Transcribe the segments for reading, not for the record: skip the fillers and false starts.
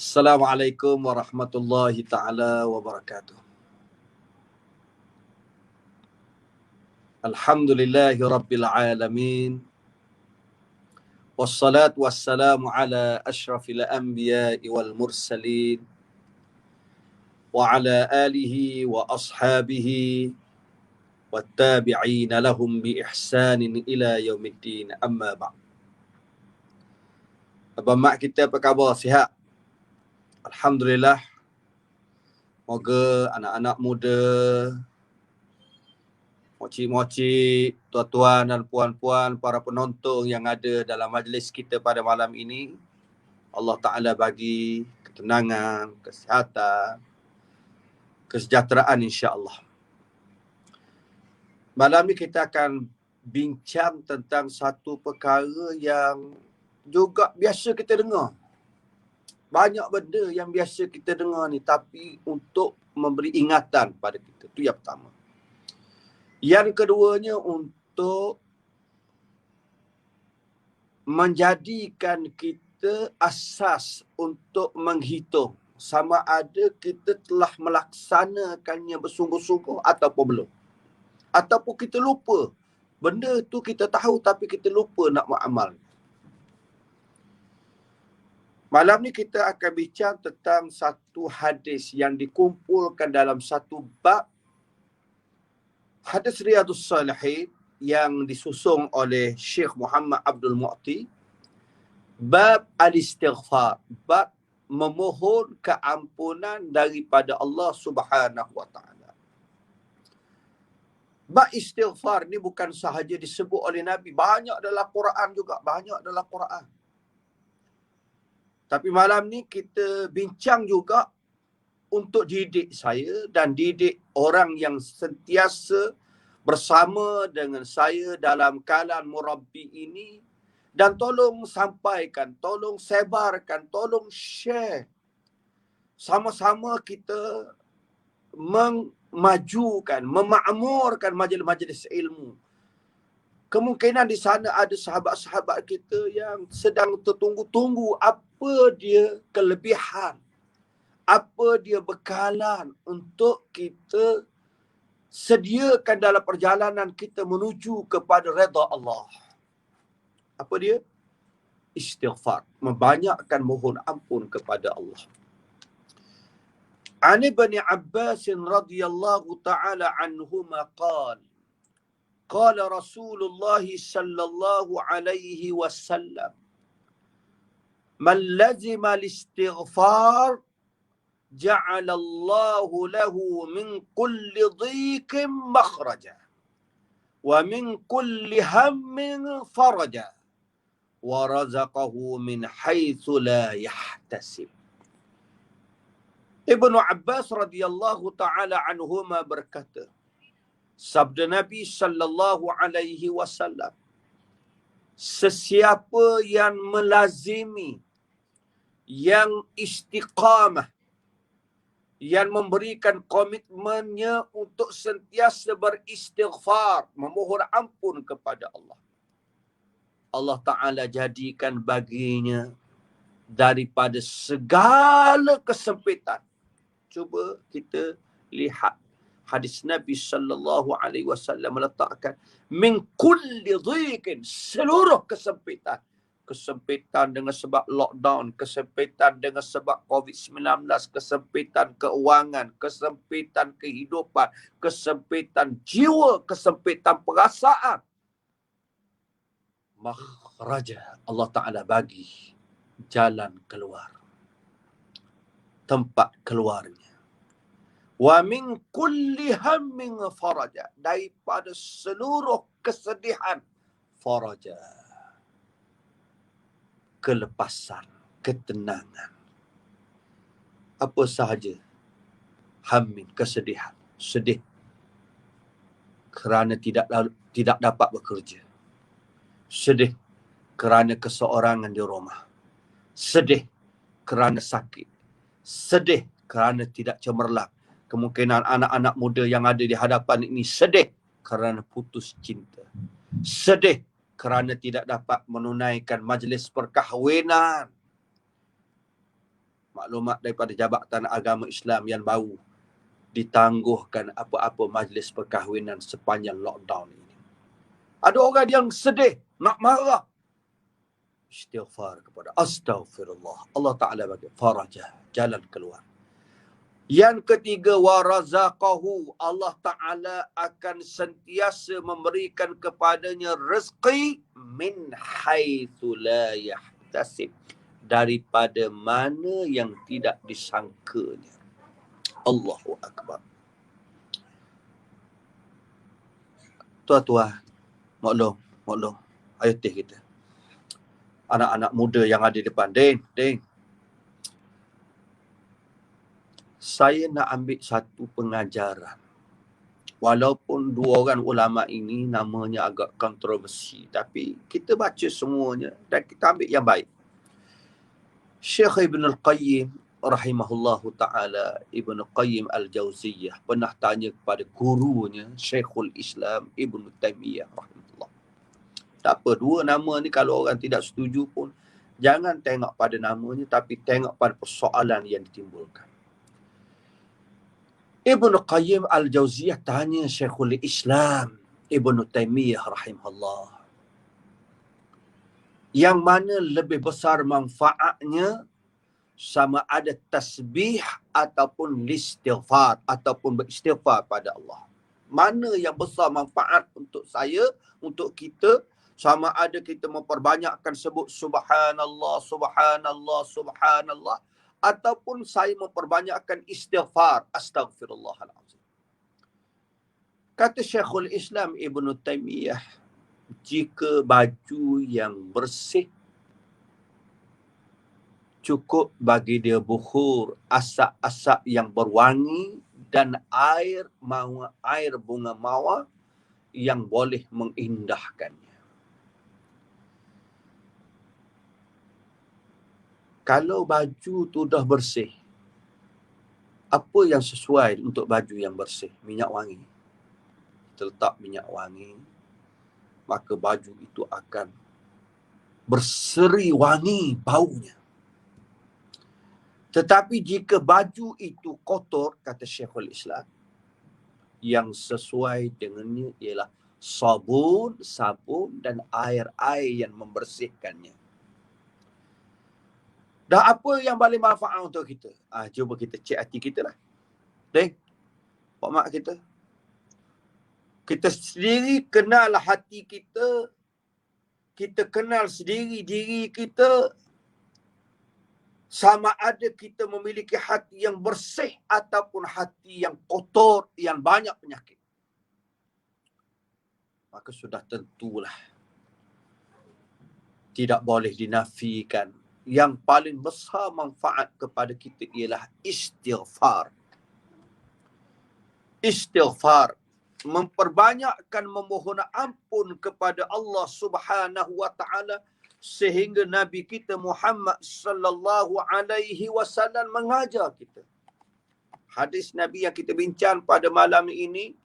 Assalamualaikum warahmatullahi ta'ala wabarakatuh. Alhamdulillahi rabbil alamin. Wassalatu wassalamu ala ashrafil anbiya'i wal mursalin. Wa ala alihi wa ashabihi wattabi'ina lahum bi ihsanin ila yaumiddin, amma ba'd. Abang mak kita apa khabar? Sihat? Alhamdulillah. Moga anak-anak muda, mocik-mocik, tuan-tuan dan puan-puan, para penonton yang ada dalam majlis kita pada malam ini, Allah Ta'ala bagi ketenangan, kesihatan, kesejahteraan insya-Allah. Malam ni kita akan bincang tentang satu perkara yang juga biasa kita dengar. Banyak benda yang biasa kita dengar ni, tapi untuk memberi ingatan pada kita. Itu yang pertama. Yang keduanya, untuk menjadikan kita asas untuk menghitung sama ada kita telah melaksanakannya bersungguh-sungguh ataupun belum. Ataupun kita lupa. Benda tu kita tahu tapi kita lupa nak beramal. Malam ni kita akan bincang tentang satu hadis yang dikumpulkan dalam satu bab, hadis Riyadhus Salihin, yang disusung oleh Syekh Muhammad Abdul Mu'ti. Bab al-istighfar, bab memohon keampunan daripada Allah Subhanahu wa taala. Bab istighfar ni bukan sahaja disebut oleh Nabi, banyak dalam Quran juga, banyak dalam Quran. Tapi malam ni kita bincang juga untuk didik saya dan didik orang yang sentiasa bersama dengan saya dalam kalan murabbi ini. Dan tolong sampaikan, tolong sebarkan, tolong share. Sama-sama kita memajukan, memakmurkan majlis-majlis ilmu. Kemungkinan di sana ada sahabat-sahabat kita yang sedang tertunggu-tunggu apa dia kelebihan, apa dia bekalan untuk kita sediakan dalam perjalanan kita menuju kepada redha Allah. Apa dia? Istighfar. Membanyakkan mohon ampun kepada Allah. An Ibn Abbas radhiyallahu ta'ala anhuma qala qala Rasulullah sallallahu alaihi wasallam man lazima al-istighfar ja'ala Allahu lahu min kulli dhiqin makhraja wa min kulli hammin faraja wa razaqahu min haitsu la yahtasib. Ibnu Abbas radhiyallahu ta'ala anhuma berkata, sabda Nabi sallallahu alaihi wasallam, sesiapa yang melazimi, yang istiqamah, yang memberikan komitmennya untuk sentiasa beristighfar, memohon ampun kepada Allah, Allah Ta'ala jadikan baginya daripada segala kesempitan. Cuba kita lihat hadis Nabi sallallahu alaihi wasallam meletakkan min kulli dhiqin, seluruh kesempitan. Kesempitan dengan sebab lockdown, kesempitan dengan sebab COVID-19, kesempitan keuangan, kesempitan kehidupan, kesempitan jiwa, kesempitan perasaan. Makhraja, Allah Ta'ala bagi jalan keluar, tempat keluarnya. Wa min kulli hammin faraja, daripada seluruh kesedihan, faraja, kelepasan, ketenangan. Apa sahaja hammin, kesedihan, sedih kerana tidak dapat bekerja, sedih kerana keseorangan di rumah, sedih kerana sakit, sedih kerana tidak cemerlang. Kemungkinan anak-anak muda yang ada di hadapan ini sedih kerana putus cinta, sedih kerana tidak dapat menunaikan majlis perkahwinan. maklumat daripada Jabatan Agama Islam yang baru, ditangguhkan apa-apa majlis perkahwinan sepanjang lockdown ini. Ada orang yang sedih, nak marah. Istighfar kepada astaghfirullah. Allah Ta'ala bagi farajah, jalan keluar. Yang ketiga, warazaqahu, Allah Ta'ala akan sentiasa memberikan kepadanya rezeki min haitsu la yahtasib, daripada mana yang tidak disangkanya. Allahu Akbar. Tuan-tuan, maklum, ayo teh kita. Anak-anak muda yang ada di depan, Ding. Saya nak ambil satu pengajaran. Walaupun dua orang ulama ini namanya agak kontroversi, tapi kita baca semuanya dan kita ambil yang baik. Syekh Ibn Al-Qayyim rahimahullahu ta'ala, Ibn Qayyim Al-Jauziyah pernah tanya kepada gurunya Syekhul Islam Ibn Taymiyah rahimahullah. Tak apa, dua nama ni kalau orang tidak setuju pun, jangan tengok pada namanya, tapi tengok pada persoalan yang ditimbulkan. Ibn Qayyim Al-Jauziyah tanya Syekhul Islam Ibn Taymiyah rahimahullah, yang mana lebih besar manfaatnya, sama ada tasbih ataupun istighfar, ataupun beristighfar pada Allah. Mana yang besar manfaat untuk saya, untuk kita, sama ada kita memperbanyakkan sebut subhanallah, subhanallah, subhanallah, ataupun saya memperbanyakkan istighfar, astaghfirullahalazim. Kata Syekhul Islam Ibn Taymiyah, jika baju yang bersih cukup bagi dia bukhur, asap-asap yang berwangi, dan air bunga mawar yang boleh mengindahkannya. Kalau baju tu dah bersih, apa yang sesuai untuk baju yang bersih? Minyak wangi. Kita letak minyak wangi, maka baju itu akan berseri wangi baunya. Tetapi jika baju itu kotor, kata Syekhul Islam, yang sesuai dengannya ialah sabun dan air yang membersihkannya. Dah apa yang paling manfaat untuk kita? Cuba kita cek hati kita lah. Pak mak kita. Kita sendiri kenal hati kita. Kita kenal sendiri diri kita. Sama ada kita memiliki hati yang bersih ataupun hati yang kotor, yang banyak penyakit. Maka sudah tentulah tidak boleh dinafikan. Yang paling besar manfaat kepada kita ialah istighfar. Istighfar, memperbanyakkan memohon ampun kepada Allah Subhanahu wa taala, sehingga Nabi kita Muhammad sallallahu alaihi wasallam mengajar kita. Hadis Nabi yang kita bincang pada malam ini,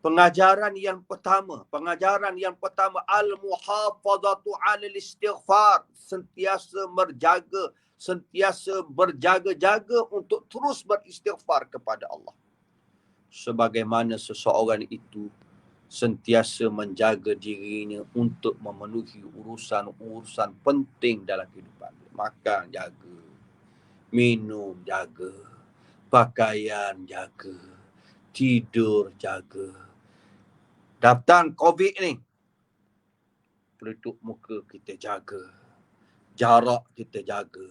pengajaran yang pertama al-muhafazatu 'alal istighfar, sentiasa berjaga-jaga untuk terus beristighfar kepada Allah. Sebagaimana seseorang itu sentiasa menjaga dirinya untuk memenuhi urusan-urusan penting dalam kehidupan. Makan jaga, minum jaga, pakaian jaga, tidur jaga. Datang COVID ni, pelitup muka kita jaga, jarak kita jaga,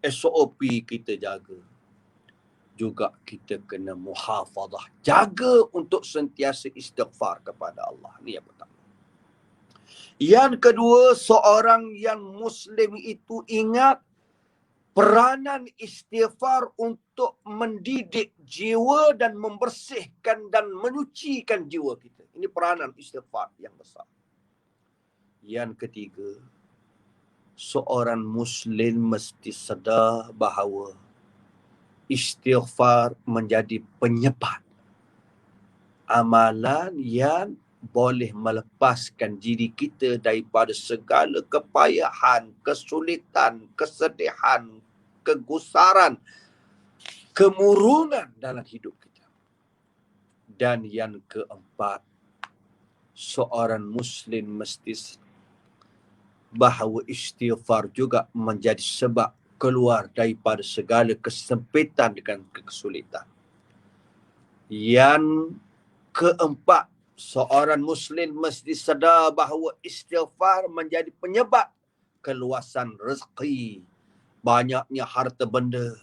SOP kita jaga. Juga kita kena muhafazah, jaga untuk sentiasa istighfar kepada Allah. Ini yang pertama. Yang kedua, seorang yang Muslim itu ingat peranan istighfar untuk mendidik jiwa dan membersihkan dan menyucikan jiwa kita. Ini peranan istighfar yang besar. Yang ketiga, seorang Muslim mesti sedar bahawa istighfar menjadi penyebat amalan yang boleh melepaskan diri kita daripada segala kepayahan, kesulitan, kesedihan, kegusaran, kemurungan dalam hidup kita. Dan yang keempat, seorang muslim mesti bahawa istighfar juga menjadi sebab keluar daripada segala kesempitan dan kesulitan. Yang keempat, seorang muslim mesti sedar bahawa istighfar menjadi penyebab keluasan rezeki, banyaknya harta benda,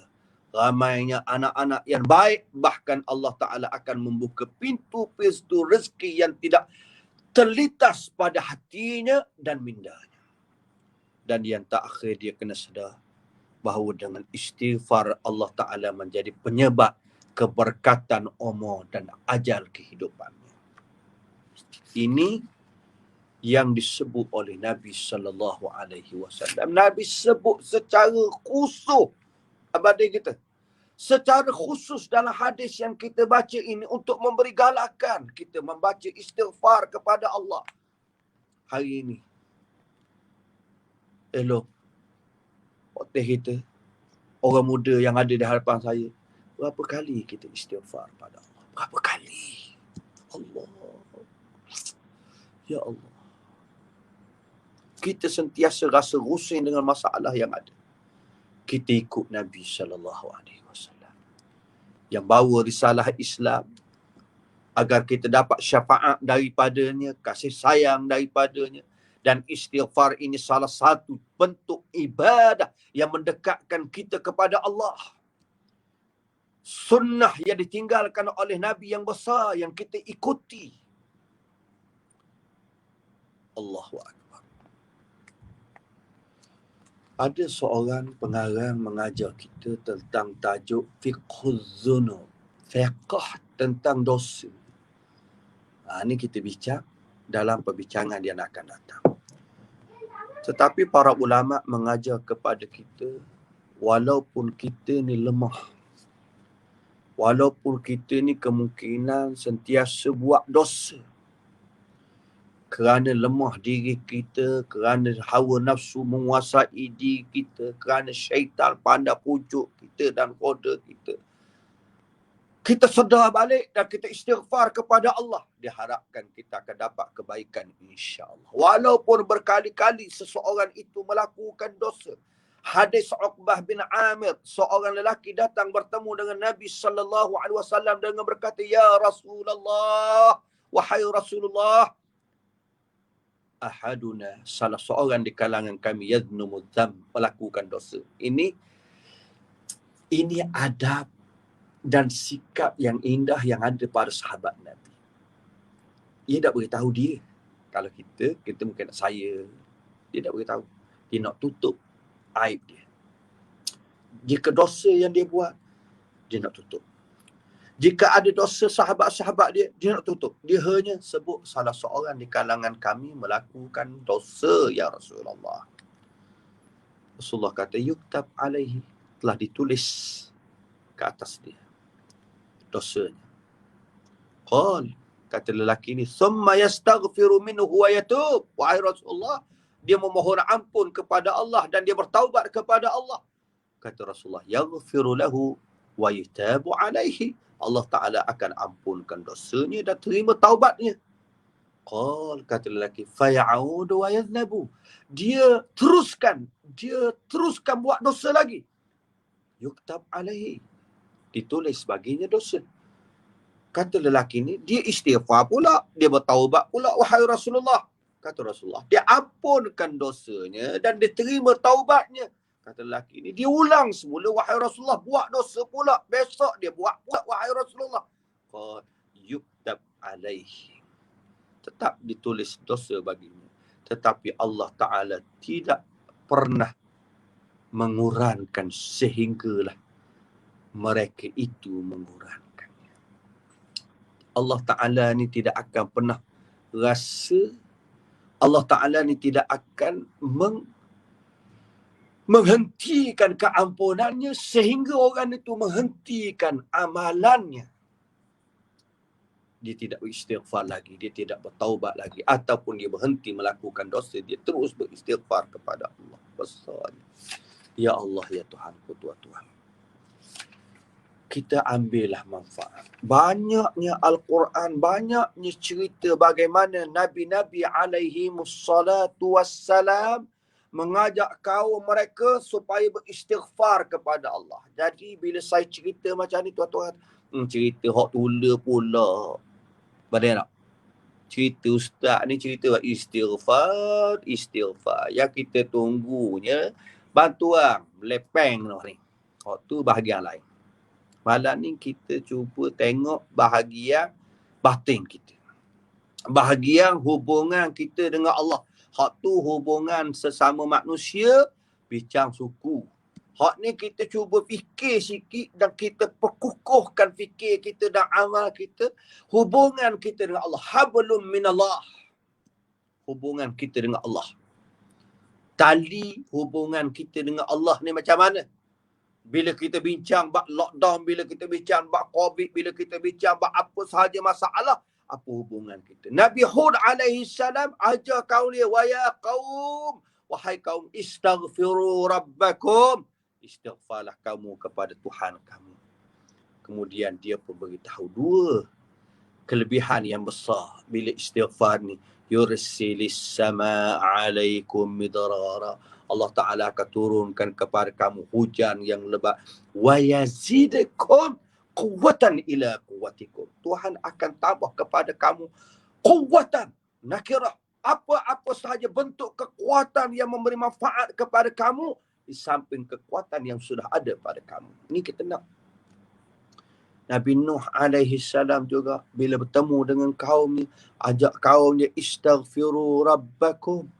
ramainya anak-anak yang baik, bahkan Allah Ta'ala akan membuka pintu-pintu rezeki yang tidak terlintas pada hatinya dan mindanya. Dan yang terakhir, dia kena sedar bahawa dengan istighfar Allah Ta'ala menjadi penyebab keberkatan umur dan ajal kehidupannya. Ini yang disebut oleh Nabi sallallahu alaihi wasallam. Nabi sebut secara khusus kepada kita. Secara khusus dalam hadis yang kita baca ini untuk memberi galakan kita membaca istighfar kepada Allah. Hari ini elok hotel kita, orang muda yang ada di hadapan saya, berapa kali kita istighfar pada Allah? Berapa kali? Allah. Ya Allah. Kita sentiasa rasa rusing dengan masalah yang ada. Kita ikut Nabi SAW yang bawa risalah Islam agar kita dapat syafaat daripadanya, kasih sayang daripadanya. Dan istighfar ini salah satu bentuk ibadah yang mendekatkan kita kepada Allah. Sunnah yang ditinggalkan oleh Nabi yang besar yang kita ikuti. Allahu Akbar. Ada seorang pengarang mengajar kita tentang tajuk fiqhuz dzunub, fiqh tentang dosa. Ini kita bincang dalam perbincangan yang akan datang. Tetapi para ulama mengajar kepada kita, walaupun kita ni lemah, walaupun kita ni kemungkinan sentiasa buat dosa, kerana lemah diri kita, kerana hawa nafsu menguasai diri kita, kerana syaitan pandai pujuk kita dan koda kita, kita sedar balik dan kita istighfar kepada Allah. Diharapkan kita akan dapat kebaikan insya-Allah. Walaupun berkali-kali seseorang itu melakukan dosa. Hadis Uqbah bin Amir, seorang lelaki datang bertemu dengan Nabi sallallahu alaihi wasallam dengan berkata, "Ya Rasulullah, wahai Rasulullah, ahaduna, salah seorang di kalangan kami yadnumu dzam, melakukan dosa." Ini adab dan sikap yang indah yang ada pada sahabat Nabi. Dia tak beritahu dia. Kalau kita mungkin nak saya, dia tak beritahu. Dia nak tutup aib dia. Jika dosa yang dia buat, dia nak tutup. Jika ada dosa sahabat-sahabat dia nak tutup. Dia hanya sebut salah seorang di kalangan kami melakukan dosa, ya Rasulullah. Rasulullah kata, yuktab alaihi, telah ditulis ke atas dia dosanya. Qal, kata lelaki ni, thumma yastaghfiru minhu wa yatub. Wahai Rasulullah, dia memohon ampun kepada Allah dan dia bertaubat kepada Allah. Kata Rasulullah, yaghfiru lahu wa yatabu alaihi. Allah Ta'ala akan ampunkan dosanya dan terima taubatnya. Qal, kata lelaki, faya'udu wa yadhnabu. Dia teruskan buat dosa lagi. Yuktab alaihi, ditulis baginya dosa. Kata lelaki ni, dia istighfar pula, dia bertaubat pula, wahai Rasulullah. Kata Rasulullah, dia ampunkan dosanya dan dia terima taubatnya. Kata lelaki ni, dia ulang semula, wahai Rasulullah, buat dosa pula, besok dia buat pula, wahai Rasulullah. Qad yuktab alaihi, tetap ditulis dosa baginya. Tetapi Allah Ta'ala tidak pernah mengurangkan sehinggalah mereka itu mengurangkannya. Allah Ta'ala ni tidak akan pernah rasa, Allah Ta'ala ni tidak akan menghentikan keampunannya sehingga orang itu menghentikan amalannya. Dia tidak beristighfar lagi, dia tidak bertaubat lagi, ataupun dia berhenti melakukan dosa, dia terus beristighfar kepada Allah. Besarnya. Ya Allah, ya Tuhanku, Tuhan. Kita ambillah manfaat. Banyaknya Al-Quran, banyaknya cerita bagaimana Nabi-Nabi alaihimussalatu wassalam mengajak kaum mereka supaya beristighfar kepada Allah. Jadi bila saya cerita macam ni, tuan-tuan, cerita hak tula pula. Badai tak? Cerita ustaz ni cerita istighfar. Yang kita tunggunya bantuan lepeng ni. Hak tu bahagian lain. Malam ni kita cuba tengok bahagian batin kita. Bahagian hubungan kita dengan Allah. Hak tu hubungan sesama manusia, bincang suku. Hak ni kita cuba fikir sikit dan kita perkukuhkan fikir kita dan amal kita. Hubungan kita dengan Allah. Hablum minallah. Hubungan kita dengan Allah. Tali hubungan kita dengan Allah ni macam mana? Bila kita bincang bab lockdown, bila kita bincang bab COVID, bila kita bincang bab apa sahaja masalah, apa hubungan kita? Nabi Hud alaihi salam ajar kaum dia, wa ya qaum, wahai kaum, istaghfiru rabbakum. Istighfarlah kamu kepada Tuhan kamu. Kemudian dia pun beritahu dua kelebihan yang besar bila istighfar ni. Yursilis sama alaikum midrara. Allah Ta'ala akan turunkan kepada kamu hujan yang lebat. Wa yazidukum quwwatan ila quwwatikum. Tuhan akan tambah kepada kamu quwwatan. Nakirah. Apa-apa sahaja bentuk kekuatan yang memberi manfaat kepada kamu di samping kekuatan yang sudah ada pada kamu. Ini kita nak. Nabi Nuh alaihi salam juga bila bertemu dengan kaum ni, ajak kaum dia istaghfiru rabbakum.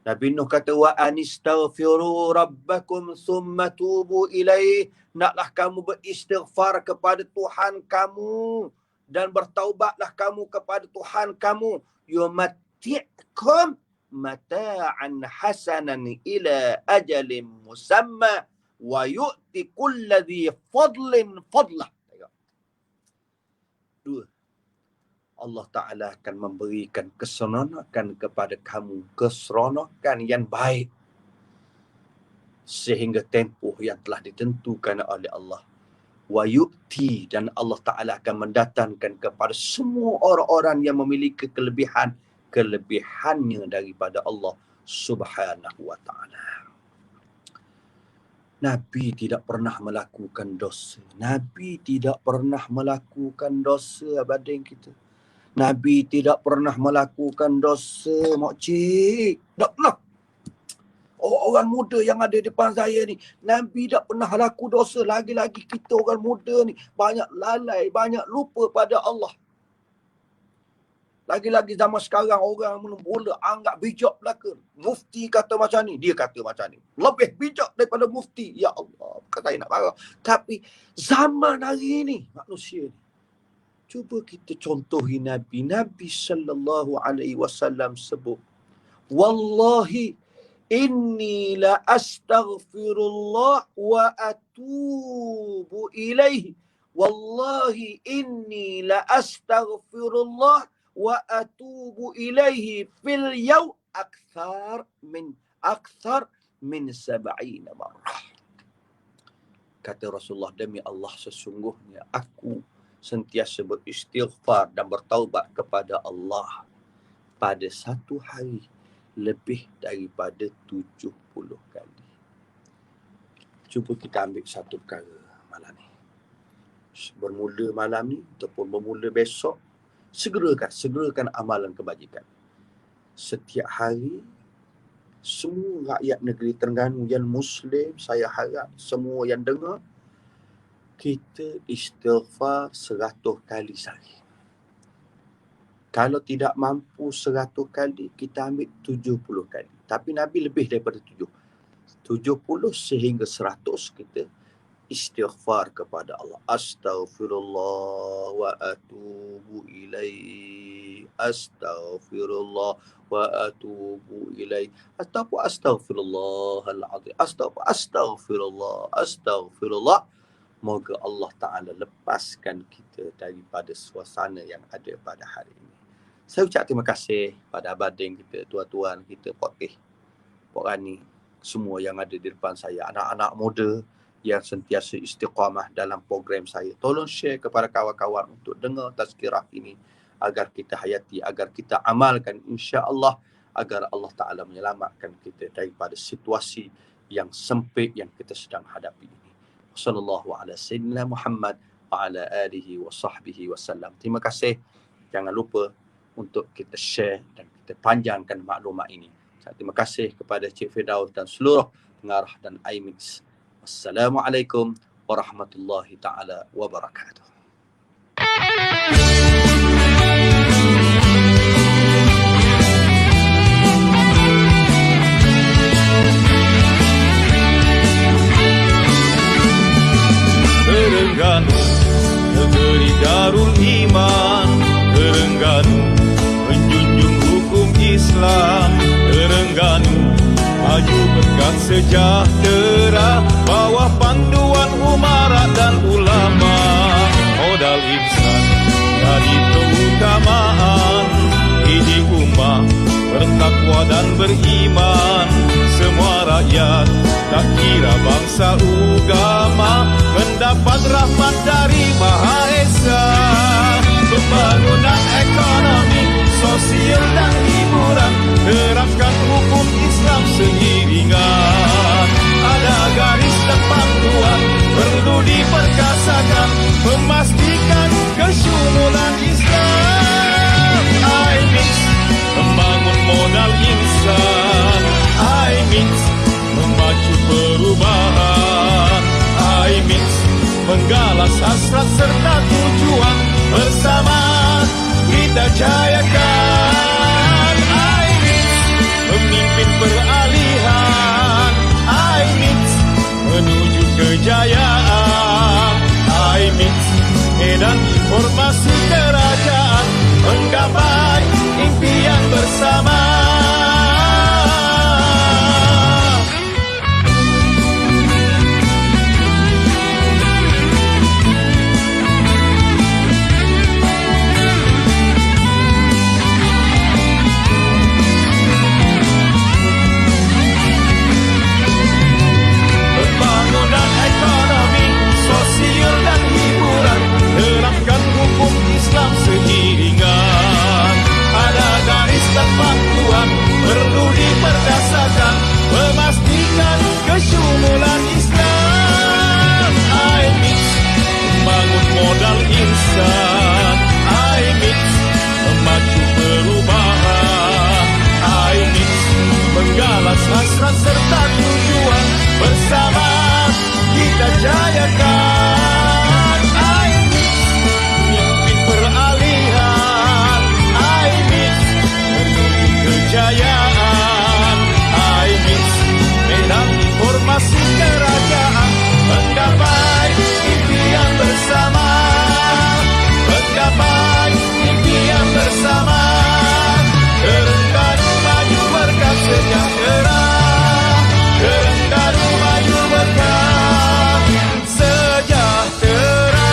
Nabi Nuh kata, wa anistaghfiru rabbakum thumma tubu ilaih. Naklah kamu beristighfar kepada Tuhan kamu dan bertaubatlah kamu kepada Tuhan kamu. Yumati'kum mata'an hasanan ila ajalin musamma wa yu'ti kulladhi fadlin fadlah. Dua. Allah Ta'ala akan memberikan keseronokan kepada kamu. Keseronokan yang baik. Sehingga tempoh yang telah ditentukan oleh Allah. Wa yu'ti, dan Allah Ta'ala akan mendatangkan kepada semua orang-orang yang memiliki kelebihannya daripada Allah Subhanahu wa Ta'ala. Nabi tidak pernah melakukan dosa. Nabi tidak pernah melakukan dosa, abading kita. Nabi tidak pernah melakukan dosa, makcik. Tak pernah. Orang muda yang ada depan saya ni, Nabi tak pernah laku dosa. Lagi-lagi kita orang muda ni, banyak lalai, banyak lupa pada Allah. Lagi-lagi zaman sekarang orang mula anggap bijak belaka. Mufti kata macam ni, dia kata macam ni. Lebih bijak daripada mufti. Ya Allah, bukan saya nak marah. Tapi zaman hari ini, manusia ni, cuba kita contohi Nabi. Nabi sallallahu alaihi wasallam sebut, wallahi inni la astaghfirullah wa atubu ilaihi. Wallahi inni la astaghfirullah wa atubu ilaihi fil yaum akthar min 70 marrah. Kata Rasulullah, demi Allah sesungguhnya aku sentiasa beristighfar dan bertaubat kepada Allah pada satu hari lebih daripada 70 kali. Cuba kita ambil satu perkara malam ni. Bermula malam ni ataupun bermula besok, segerakan amalan kebajikan. Setiap hari, semua rakyat negeri Terengganu yang Muslim, saya harap semua yang dengar, kita istighfar 100 kali sehari. Kalau tidak mampu 100 kali, kita ambil 70 kali. Tapi Nabi lebih daripada 70 sehingga 100 kita istighfar kepada Allah. Astaghfirullah wa atubu ilaih. Astaghfirullah wa atubu ilaih. Ataupun astaghfirullahal-azim. Astaghfirullah. Moga Allah Ta'ala lepaskan kita daripada suasana yang ada pada hari ini. Saya ucap terima kasih pada abading kita, tuan-tuan kita, Pok Rani. semua yang ada di depan saya, anak-anak muda yang sentiasa istiqamah dalam program saya. Tolong share kepada kawan-kawan untuk dengar tazkirah ini agar kita hayati, agar kita amalkan, insya-Allah, agar Allah Ta'ala menyelamatkan kita daripada situasi yang sempit yang kita sedang hadapi ini. Sallallahu ala sayyidina Muhammad wa ala alihi wa sahbihi wasallam. Terima kasih. Jangan lupa untuk kita share dan kita panjangkan maklumat ini. Terima kasih kepada Cik Firdaus dan seluruh pengarah dan iMix. Assalamualaikum warahmatullahi taala wabarakatuh. Terengganu, negeri Darul Iman. Terengganu, menjunjung hukum Islam. Terengganu, maju berkat sejahtera, bawah panduan umarat dan ulama. Modal insan jadi keutamaan, ini umat bertakwa dan beriman. Semua rakyat, tak kira bangsa agama, mendapat rahmat dari Maha Esa. Pembangunan ekonomi, sosial dan hiburan, terapkan hukum Islam seiringan. Ada garis dan panduan perlu diperkasakan, memastikan kesyumulan Islam. iMix membangun modal insan, iMix memacu perubahan, iMix menggalas hasrat serta tujuan, bersama kita jayakan. iMix memimpin peralihan, iMix menuju kejayaan. iMix medan informasi kerajaan, menggapai impian bersama. Pembangunan ekonomi, sosial dan hiburan, terapkan hukum Islam seiringan. Ada garis dan panduan perlu diperkasakan, memastikan kesyumulan Islam. iMix membangun modal insan, iMix memacu perubahan, iMix menggalas hasrat serta tujuan, bersama kita jayakan. iMix memimpin peralihan, iMix menuju kejayaan. iMix medan informasi kerajaan, menggapai impian bersama, menggapai impian bersama. Terengganu maju berkat sejahtera, Terengganu maju berkat sejahtera.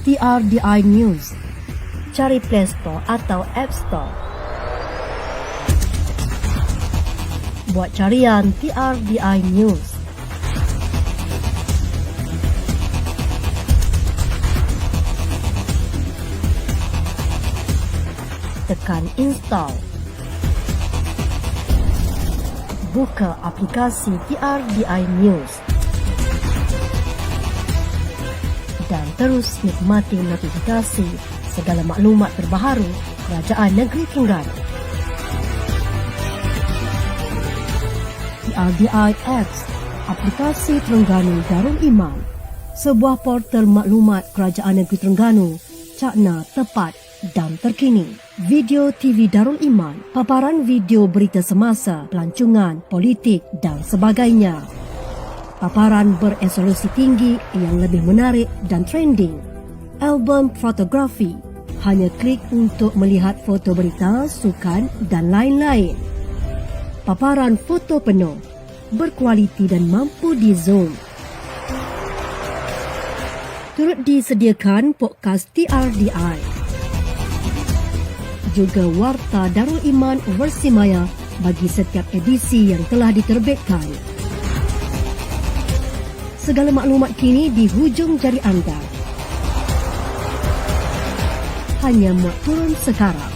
TRDI News. Cari Play Store atau App Store. Buat carian TRDI News. Tekan install. Buka aplikasi TRDI News. Dan terus nikmati notifikasi segala maklumat terbaru Kerajaan Negeri Terengganu. TRDI Apps, aplikasi Terengganu Darul Iman, sebuah portal maklumat Kerajaan Negeri Terengganu, cakna, tepat dan terkini. Video TV Darul Iman, paparan video berita semasa, pelancongan, politik dan sebagainya. Paparan beresolusi tinggi yang lebih menarik dan trending. Album fotografi, Hanya klik untuk melihat foto berita, sukan dan lain-lain. Paparan foto penuh, berkualiti dan mampu di-zoom. Turut disediakan podcast TRDI. Juga Warta Darul Iman versi maya bagi setiap edisi yang telah diterbitkan. Segala maklumat kini di hujung jari anda. Hanya muat turun sekarang.